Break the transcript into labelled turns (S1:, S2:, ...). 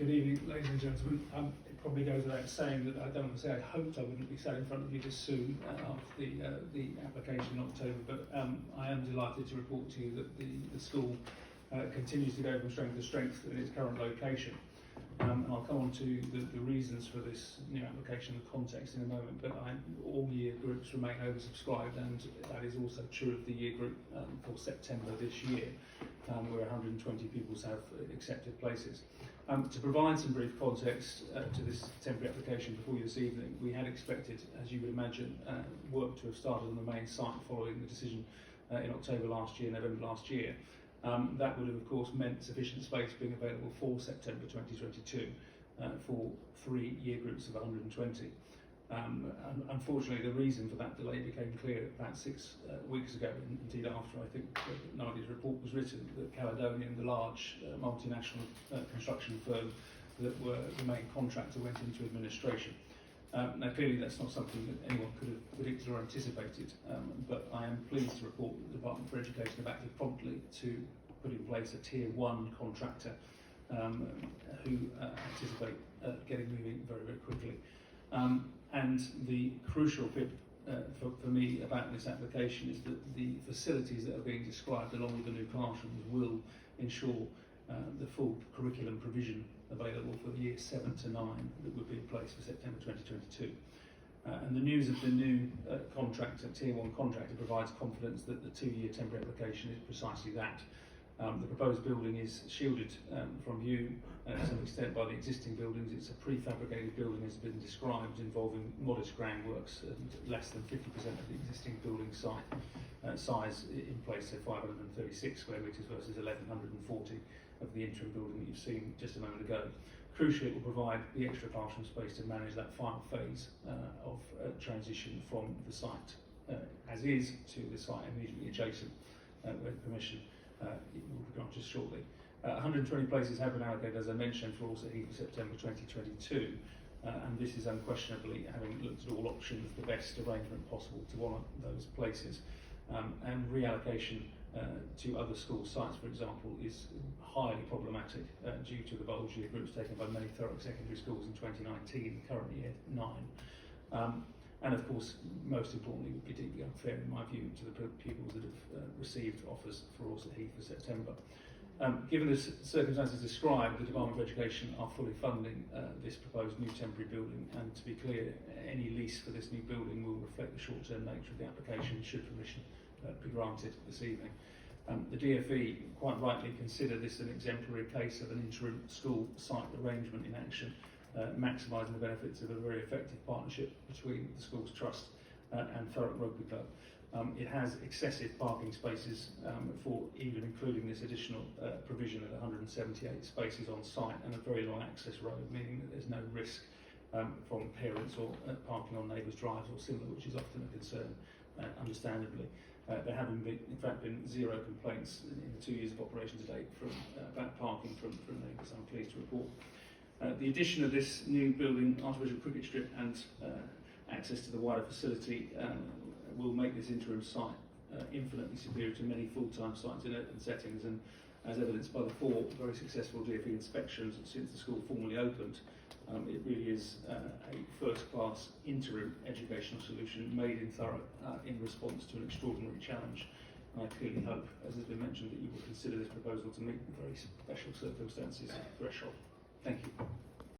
S1: Good evening, ladies and gentlemen. It probably goes without saying that I don't want to say I hoped I wouldn't be sat in front of you this soon after the application in October, but I am delighted to report to you that the school continues to go from strength to strength in its current location. And I'll come on to the reasons for this new application, the context in a moment, but all year groups remain oversubscribed, and that is also true of the year group for September this year, where 120 pupils have accepted places. To provide some brief context to this temporary application before you this evening, we had expected, as you would imagine, work to have started on the main site following the decision in October last year, November last year. That would have, of course, meant sufficient space being available for September 2022 for 3 year groups of 120. Unfortunately, the reason for that delay became clear about 6 weeks ago, indeed after I think Nadia's report was written, that Caledonian, the large multinational construction firm that were the main contractor, went into administration. Now clearly that's not something that anyone could have predicted or anticipated, but I am pleased to report that the Department for Education have acted promptly to put in place a Tier 1 contractor who anticipate getting moving very, very quickly. And the crucial bit for me about this application is that the facilities that are being described along with the new classrooms will ensure the full curriculum provision available for the year 7 to 9 that would be in place for September 2022. And the news of the new contractor, Tier 1 contractor, provides confidence that the 2-year temporary application is precisely that. The proposed building is shielded from view to some extent by the existing buildings. It's a prefabricated building, as has been described, involving modest groundworks and less than 50% of the existing building size in place, so 536 square metres versus 1140 of the interim building that you've seen just a moment ago. Crucially, it will provide the extra classroom space to manage that final phase of transition from the site as is to the site immediately adjacent with permission. It will be granted shortly. 120 places have been allocated, as I mentioned, for also for September 2022, and this is unquestionably, having looked at all options, the best arrangement possible to honour those places. And reallocation to other school sites, for example, is highly problematic due to the bulge year groups taken by many Thurrock secondary schools in 2019, currently year 9. And of course, most importantly, would be deeply unfair in my view to the pupils that have received offers for Orsett Heath for September. Given the circumstances described, the Department of Education are fully funding this proposed new temporary building, and to be clear, any lease for this new building will reflect the short-term nature of the application should permission be granted this evening. The DfE quite rightly consider this an exemplary case of an interim school site arrangement in action, maximising the benefits of a very effective partnership between the school's trust and Thurrock Rugby Club. It has excessive parking spaces for even including this additional provision of 178 spaces on site, and a very long access road, meaning that there's no risk from parents or parking on neighbours' drives or similar, which is often a concern, understandably. There have in fact been 0 complaints in the 2 years of operation to date about parking from neighbours, I'm pleased to report. The addition of this new building, artificial cricket strip, and access to the wider facility will make this interim site infinitely superior to many full-time sites in open settings, and as evidenced by the 4 very successful DfE inspections since the school formally opened, it really is a first-class interim educational solution made in Thurrock in response to an extraordinary challenge. And I clearly hope, as has been mentioned, that you will consider this proposal to meet the very special circumstances threshold. Thank you.